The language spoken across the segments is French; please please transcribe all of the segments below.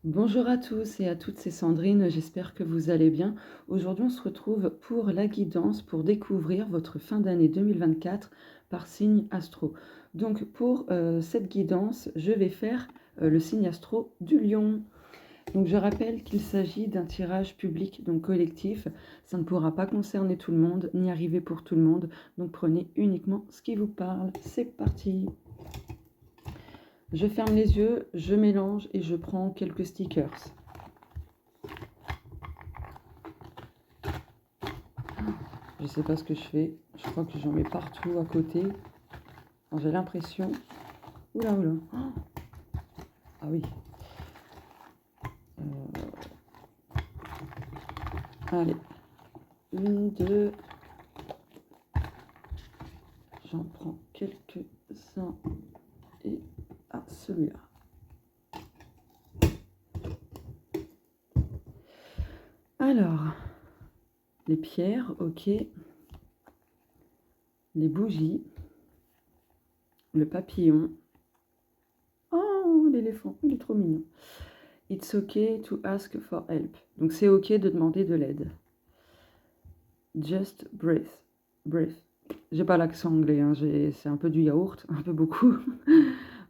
Bonjour à tous et à toutes, c'est Sandrine, j'espère que vous allez bien. Aujourd'hui, on se retrouve pour la guidance pour découvrir votre fin d'année 2024 par signe astro. Donc pour cette guidance, je vais faire le signe astro du lion. Donc je rappelle qu'il s'agit d'un tirage public, donc collectif. Ça ne pourra pas concerner tout le monde, ni arriver pour tout le monde. Donc prenez uniquement ce qui vous parle. C'est parti! Je ferme les yeux, je mélange et je prends quelques stickers. Je sais pas ce que je fais. Je crois que j'en mets partout à côté. J'ai l'impression. Oula, oula. Ah oui. Allez. Une, deux. J'en prends quelques-uns. Et ah, celui-là. Alors, les pierres, ok. Les bougies. Le papillon. Oh, l'éléphant, il est trop mignon. It's okay to ask for help. Donc c'est ok de demander de l'aide. Just breathe. Breathe. J'ai pas l'accent anglais, hein, c'est un peu du yaourt, un peu beaucoup.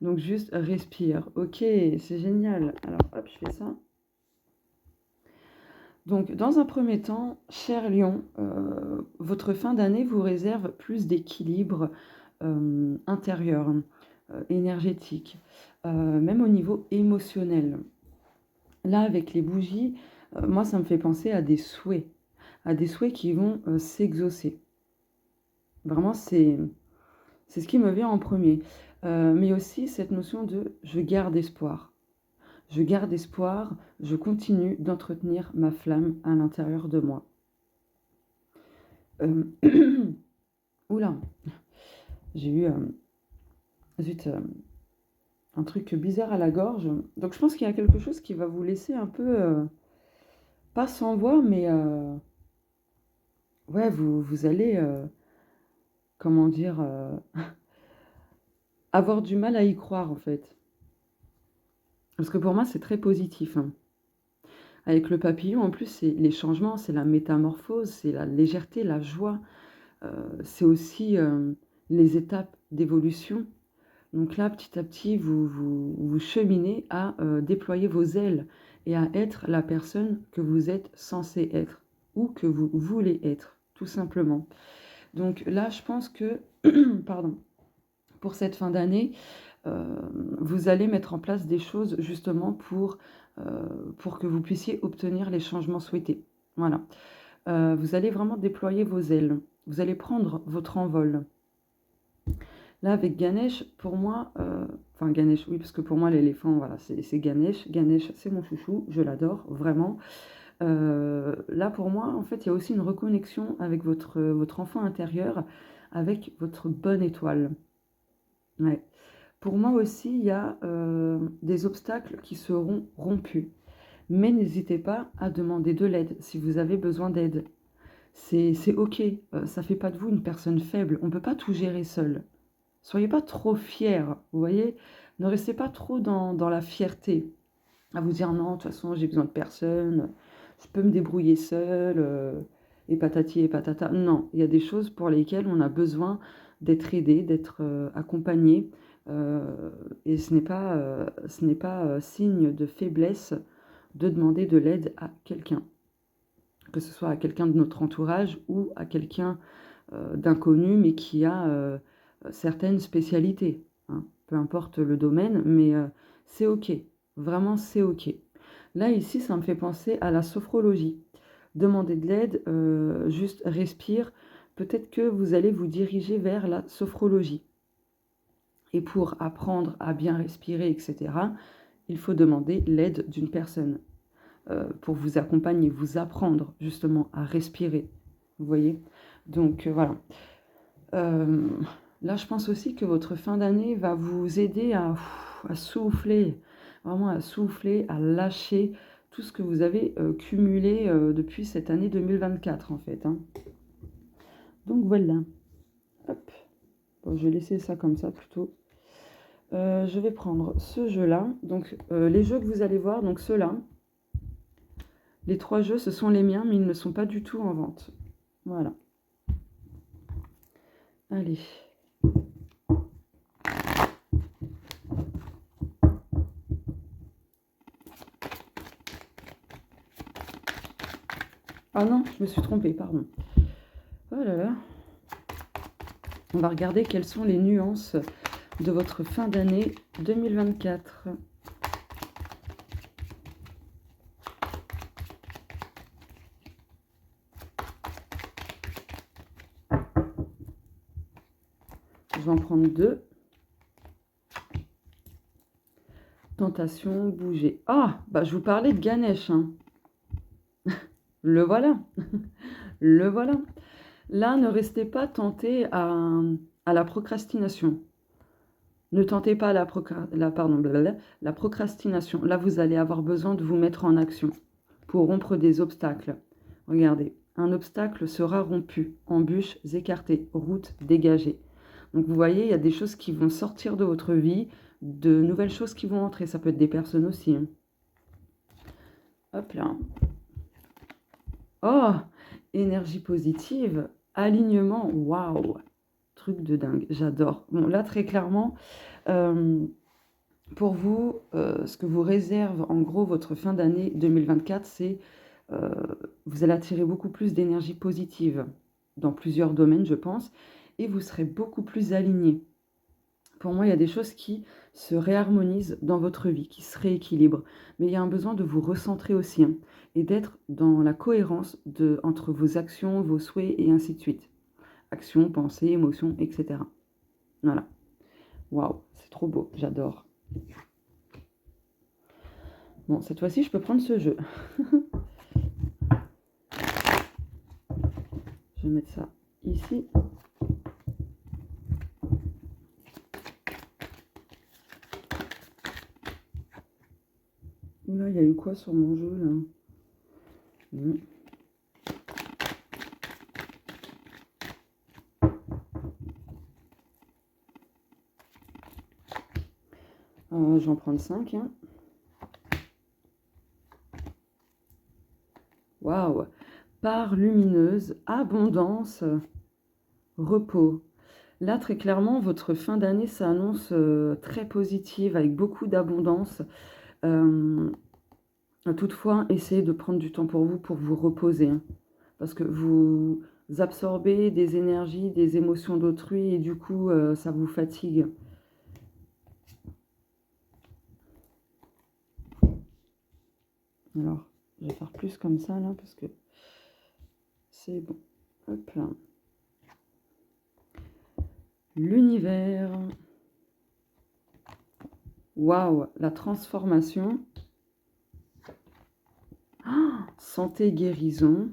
Donc juste respire. Ok, c'est génial. Alors hop, je fais ça. Donc dans un premier temps, cher Lion, votre fin d'année vous réserve plus d'équilibre intérieur, énergétique, même au niveau émotionnel. Là, avec les bougies, moi, ça me fait penser à des souhaits qui vont s'exaucer. Vraiment, c'est ce qui me vient en premier. Mais aussi cette notion de je garde espoir. Je garde espoir, je continue d'entretenir ma flamme à l'intérieur de moi. Oula, j'ai eu zut, un truc bizarre à la gorge. Donc je pense qu'il y a quelque chose qui va vous laisser un peu, pas sans voix, mais ouais, vous allez, comment dire, avoir du mal à y croire en fait. Parce que pour moi, c'est très positif, hein. Avec le papillon, en plus, c'est les changements, c'est la métamorphose, c'est la légèreté, la joie. C'est aussi les étapes d'évolution. Donc là, petit à petit, vous cheminez à déployer vos ailes et à être la personne que vous êtes censé être ou que vous voulez être, tout simplement. Donc là, je pense que, pardon, pour cette fin d'année, vous allez mettre en place des choses justement pour que vous puissiez obtenir les changements souhaités. Voilà. Vous allez vraiment déployer vos ailes. Vous allez prendre votre envol. Là, avec Ganesh, pour moi, enfin Ganesh, oui, parce que pour moi, l'éléphant, voilà, c'est Ganesh. Ganesh, c'est mon chouchou, je l'adore, vraiment. Là, pour moi, en fait, il y a aussi une reconnexion avec votre enfant intérieur, avec votre bonne étoile. Ouais. Pour moi aussi, il y a des obstacles qui seront rompus. Mais n'hésitez pas à demander de l'aide si vous avez besoin d'aide. C'est ok, ça ne fait pas de vous une personne faible. On ne peut pas tout gérer seul. Soyez pas trop fiers, vous voyez. Ne restez pas trop dans la fierté, à vous dire non, de toute façon, j'ai besoin de personne, je peux me débrouiller seul, et patati et patata. Non, il y a des choses pour lesquelles on a besoin d'être aidé, d'être accompagné, et ce n'est pas signe de faiblesse de demander de l'aide à quelqu'un, que ce soit à quelqu'un de notre entourage ou à quelqu'un d'inconnu, mais qui a certaines spécialités, hein. Peu importe le domaine, mais c'est ok. Vraiment, c'est ok. Là, ici, ça me fait penser à la sophrologie. Demander de l'aide, juste respire. Peut-être que vous allez vous diriger vers la sophrologie. Et pour apprendre à bien respirer, etc., il faut demander l'aide d'une personne pour vous accompagner, vous apprendre justement à respirer. Vous voyez? Donc voilà. Euh, Là, je pense aussi que votre fin d'année va vous aider à souffler, vraiment à souffler, à lâcher tout ce que vous avez cumulé depuis cette année 2024, en fait, hein. Donc voilà. Hop. Bon, je vais laisser ça comme ça plutôt. Je vais prendre ce jeu-là. Donc, les jeux que vous allez voir, donc ceux-là, les 3 jeux, ce sont les miens, mais ils ne sont pas du tout en vente. Voilà. Allez. Ah non, je me suis trompée, pardon. Oh là là. On va regarder quelles sont les nuances de votre fin d'année 2024. Je vais en prendre 2. Tentation, bouger. Ah, bah je vous parlais de Ganesh. Hein. Le voilà. Le voilà. Là, ne restez pas tenté à la procrastination. Ne tentez pas la procrastination. Là, vous allez avoir besoin de vous mettre en action pour rompre des obstacles. Regardez, un obstacle sera rompu, embûches écartées, route dégagée. Donc vous voyez, il y a des choses qui vont sortir de votre vie, de nouvelles choses qui vont entrer. Ça peut être des personnes aussi. Hein. Hop là. Oh, énergie positive, alignement, waouh, truc de dingue, j'adore. Bon, là, très clairement, pour vous, ce que vous réserve en gros votre fin d'année 2024, c'est vous allez attirer beaucoup plus d'énergie positive dans plusieurs domaines, je pense, et vous serez beaucoup plus aligné. Pour moi, il y a des choses qui se réharmonisent dans votre vie, qui se rééquilibrent. Mais il y a un besoin de vous recentrer aussi hein, et d'être dans la cohérence entre vos actions, vos souhaits et ainsi de suite. Actions, pensées, émotions, etc. Voilà. Waouh, c'est trop beau, j'adore. Bon, cette fois-ci, je peux prendre ce jeu. Je vais mettre ça ici. Oula, il y a eu quoi sur mon jeu, là Je vais en prendre 5. Hein. Waouh! Part lumineuse, abondance, repos. Là, très clairement, votre fin d'année s'annonce très positive, avec beaucoup d'abondance. Toutefois, essayez de prendre du temps pour vous reposer. Hein, parce que vous absorbez des énergies, des émotions d'autrui, et du coup, ça vous fatigue. Alors, je vais faire plus comme ça, là, parce que c'est bon. Hop là. L'univers. Waouh, la transformation. Oh, santé, guérison.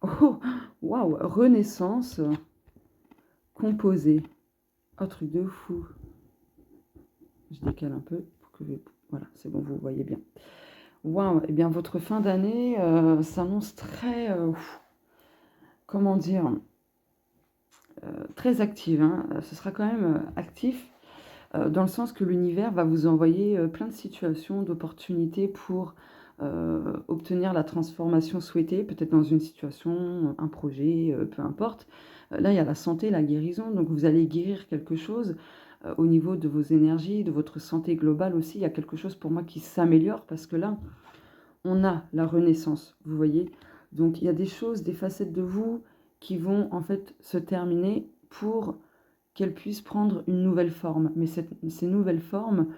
Oh, waouh, renaissance. Composée. Oh, truc de fou. Je décale un peu pour que voilà, c'est bon, vous voyez bien. Waouh, eh bien, votre fin d'année s'annonce très, comment dire, très active. Hein. Ce sera quand même actif dans le sens que l'univers va vous envoyer plein de situations, d'opportunités pour obtenir la transformation souhaitée, peut-être dans une situation, un projet, peu importe. Là, il y a la santé, la guérison, donc vous allez guérir quelque chose au niveau de vos énergies, de votre santé globale aussi. Il y a quelque chose pour moi qui s'améliore parce que là, on a la renaissance, vous voyez. Donc, il y a des choses, des facettes de vous qui vont en fait se terminer pour qu'elles puissent prendre une nouvelle forme. Mais ces nouvelles formes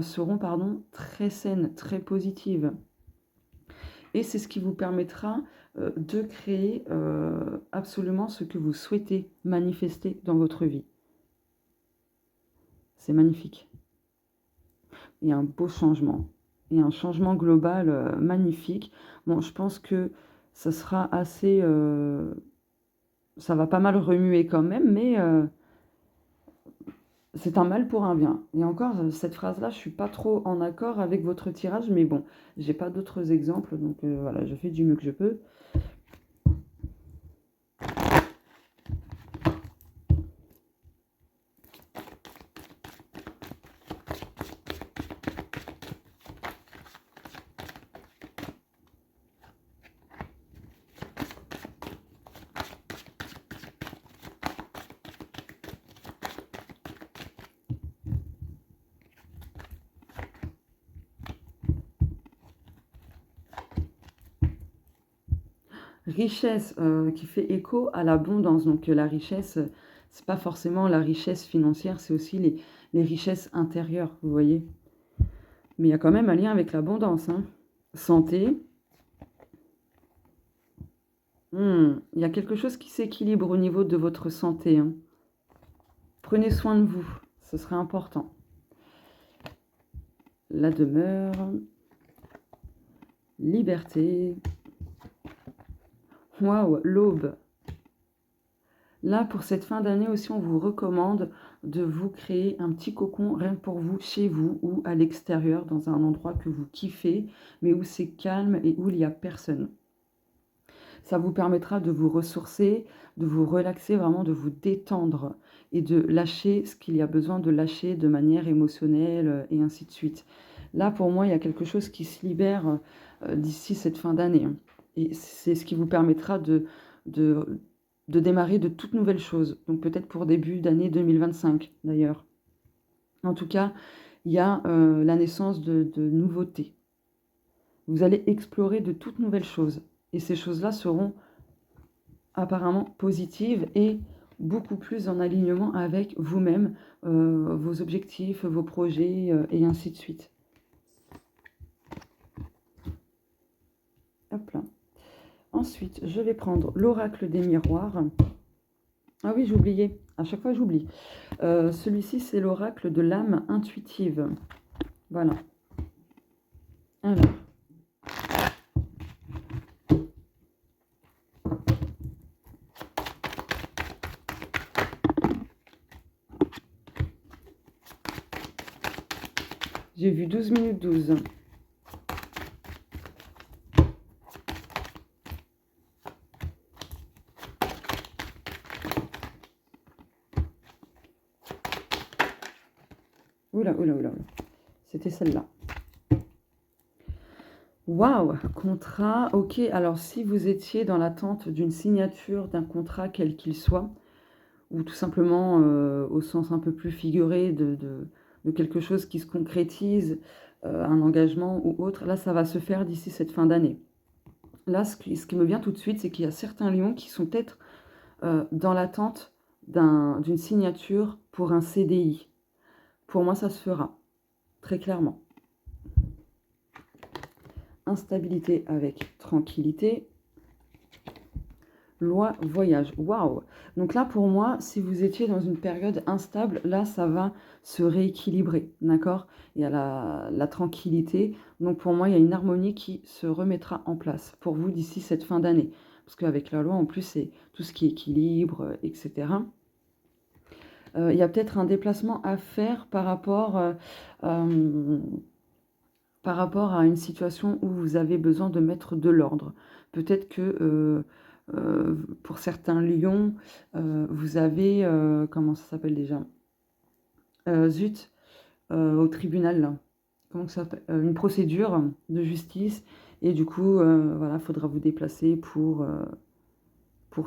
seront très saines, très positives. Et c'est ce qui vous permettra de créer absolument ce que vous souhaitez manifester dans votre vie. C'est magnifique. Il y a un beau changement. Il y a un changement global magnifique. Bon, je pense que ça sera assez... ça va pas mal remuer quand même, mais c'est un mal pour un bien. Et encore, cette phrase-là, je suis pas trop en accord avec votre tirage, mais bon, j'ai pas d'autres exemples, donc voilà, je fais du mieux que je peux. Richesse qui fait écho à l'abondance. Donc la richesse, c'est pas forcément la richesse financière, c'est aussi les richesses intérieures, vous voyez. Mais il y a quand même un lien avec l'abondance, hein. Santé. Il y a quelque chose qui s'équilibre au niveau de votre santé, hein. Prenez soin de vous, ce serait important. La demeure, liberté. Waouh, l'aube. Là, pour cette fin d'année aussi, on vous recommande de vous créer un petit cocon rien que pour vous, chez vous ou à l'extérieur, dans un endroit que vous kiffez, mais où c'est calme et où il n'y a personne. Ça vous permettra de vous ressourcer, de vous relaxer, vraiment de vous détendre et de lâcher ce qu'il y a besoin de lâcher de manière émotionnelle et ainsi de suite. Là, pour moi, il y a quelque chose qui se libère d'ici cette fin d'année, hein. Et c'est ce qui vous permettra de, de démarrer de toutes nouvelles choses. Donc peut-être pour début d'année 2025 d'ailleurs. En tout cas, il y a la naissance de nouveautés. Vous allez explorer de toutes nouvelles choses. Et ces choses-là seront apparemment positives et beaucoup plus en alignement avec vous-même, vos objectifs, vos projets et ainsi de suite. Hop là. Ensuite, je vais prendre l'oracle des miroirs. Ah oui, j'ai oublié. À chaque fois, j'oublie. Celui-ci, c'est l'oracle de l'âme intuitive. Voilà. Alors. J'ai vu 12 minutes 12. Oula, oula, oula. C'était celle-là. Waouh, contrat, ok. Alors, si vous étiez dans l'attente d'une signature d'un contrat, quel qu'il soit, ou tout simplement au sens un peu plus figuré de quelque chose qui se concrétise, un engagement ou autre, là, ça va se faire d'ici cette fin d'année. Là, ce qui me vient tout de suite, c'est qu'il y a certains lions qui sont peut-être dans l'attente d'une signature pour un CDI. Pour moi, ça se fera, très clairement. Instabilité avec tranquillité. Loi voyage. Waouh! Donc là, pour moi, si vous étiez dans une période instable, là, ça va se rééquilibrer, d'accord? Il y a la tranquillité. Donc pour moi, il y a une harmonie qui se remettra en place pour vous d'ici cette fin d'année. Parce qu'avec la loi, en plus, c'est tout ce qui est équilibre, etc. Il y a peut-être un déplacement à faire par rapport à une situation où vous avez besoin de mettre de l'ordre. Peut-être que pour certains lions, vous avez, comment ça s'appelle déjà? Zut, au tribunal, là. Comment ça s'appelle? Une procédure de justice. Et du coup, voilà, il faudra vous déplacer pour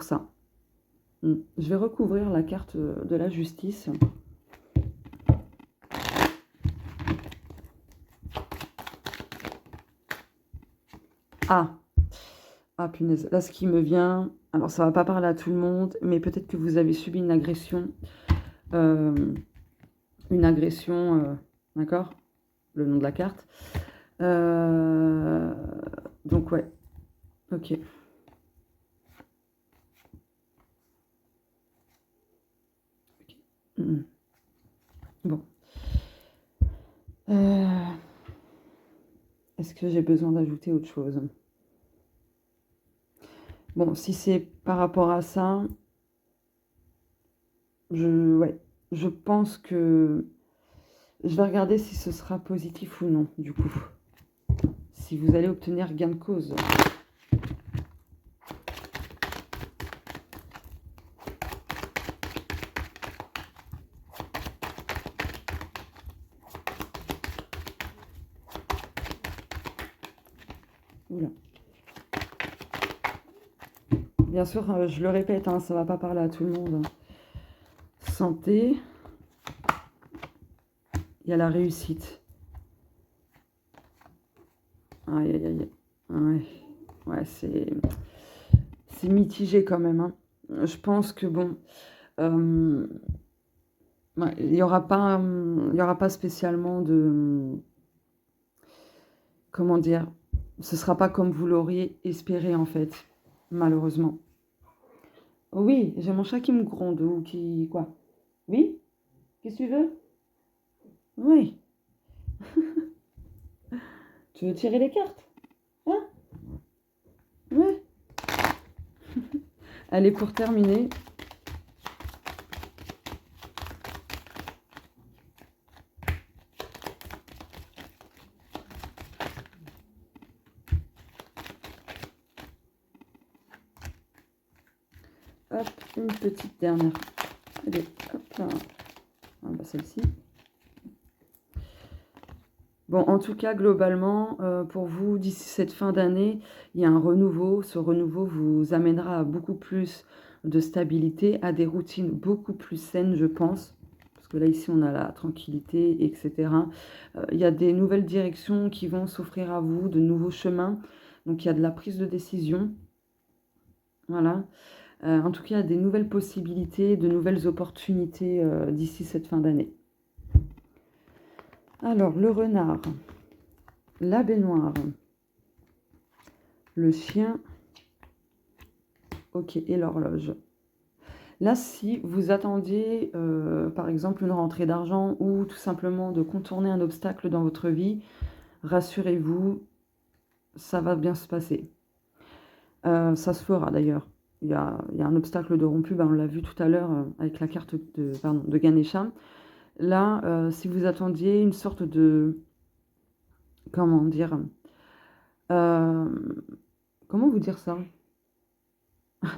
ça. Je vais recouvrir la carte de la justice. Ah, ah punaise, là ce qui me vient, alors ça va pas parler à tout le monde, mais peut-être que vous avez subi une agression, d'accord? Le nom de la carte. Donc ouais, ok. Bon. Est-ce que j'ai besoin d'ajouter autre chose? Bon, si c'est par rapport à ça, je pense que je vais regarder si ce sera positif ou non, du coup. Si vous allez obtenir gain de cause. Oula. Bien sûr, je le répète, hein, ça ne va pas parler à tout le monde. Santé. Il y a la réussite. Aïe, aïe, aïe. Ouais, c'est... c'est mitigé quand même, hein. Je pense que bon, hem, ouais, il y aura pas spécialement de, comment dire? Ce sera pas comme vous l'auriez espéré, en fait, malheureusement. Oui, j'ai mon chat qui me gronde ou qui quoi? Oui? Qu'est-ce que tu veux? Oui. Tu veux tirer les cartes? Hein? Ouais. Allez, pour terminer, hop, une petite dernière. Allez, hop là. Ah bah celle-ci. Bon, en tout cas, globalement, pour vous, d'ici cette fin d'année, il y a un renouveau. Ce renouveau vous amènera à beaucoup plus de stabilité, à des routines beaucoup plus saines, je pense. Parce que là, ici, on a la tranquillité, et cetera. Il y a des nouvelles directions qui vont s'offrir à vous, de nouveaux chemins. Donc, il y a de la prise de décision. Voilà. En tout cas, il y a des nouvelles possibilités, de nouvelles opportunités, d'ici cette fin d'année. Alors, le renard, la baignoire, le chien, ok, et l'horloge. Là, si vous attendiez, par exemple, une rentrée d'argent ou tout simplement de contourner un obstacle dans votre vie, rassurez-vous, ça va bien se passer. Ça se fera d'ailleurs. Il y a un obstacle de rompu, ben, on l'a vu tout à l'heure avec la carte de Ganesha. Là, si vous attendiez une sorte de, comment dire, euh, comment vous dire ça?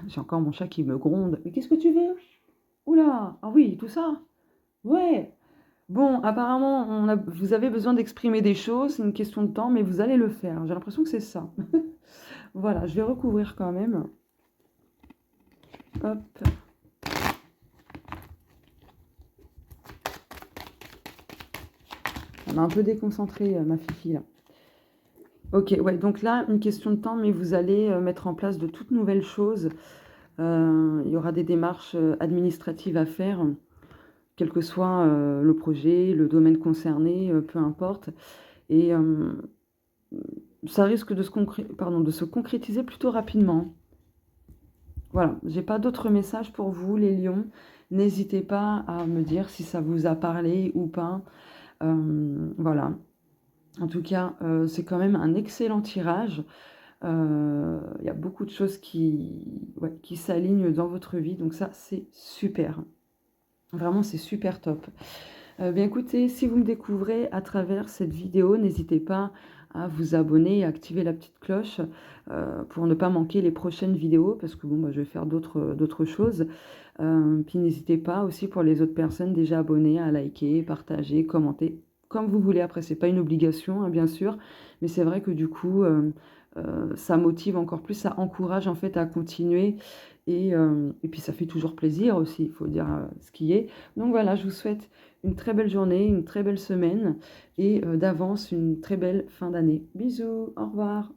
J'ai encore mon chat qui me gronde. Mais qu'est-ce que tu veux? Oula, ah oui, tout ça? Ouais. Bon, apparemment, vous avez besoin d'exprimer des choses, c'est une question de temps, mais vous allez le faire. J'ai l'impression que c'est ça. Voilà, je vais recouvrir quand même. Hop. On m'a un peu déconcentré, ma fifi, là. Ok, ouais, donc là, une question de temps, mais vous allez mettre en place de toutes nouvelles choses. Il y aura des démarches administratives à faire, quel que soit le projet, le domaine concerné, peu importe. Et ça risque de se concrétiser plutôt rapidement. Voilà, j'ai pas d'autres messages pour vous, les lions. N'hésitez pas à me dire si ça vous a parlé ou pas. Voilà. En tout cas, c'est quand même un excellent tirage. Il y a beaucoup de choses ouais, qui s'alignent dans votre vie, donc ça, c'est super. Vraiment, c'est super top. Bien écoutez, si vous me découvrez à travers cette vidéo, n'hésitez pas à vous abonner et à activer la petite cloche pour ne pas manquer les prochaines vidéos, parce que bon, bah, je vais faire d'autres choses. Puis n'hésitez pas aussi pour les autres personnes déjà abonnées à liker, partager, commenter, comme vous voulez. Après, c'est pas une obligation, hein, bien sûr, mais c'est vrai que du coup, ça motive encore plus, ça encourage en fait à continuer. Et puis ça fait toujours plaisir aussi, il faut dire ce qui est. Donc voilà, je vous souhaite une très belle journée, une très belle semaine et d'avance une très belle fin d'année. Bisous, au revoir.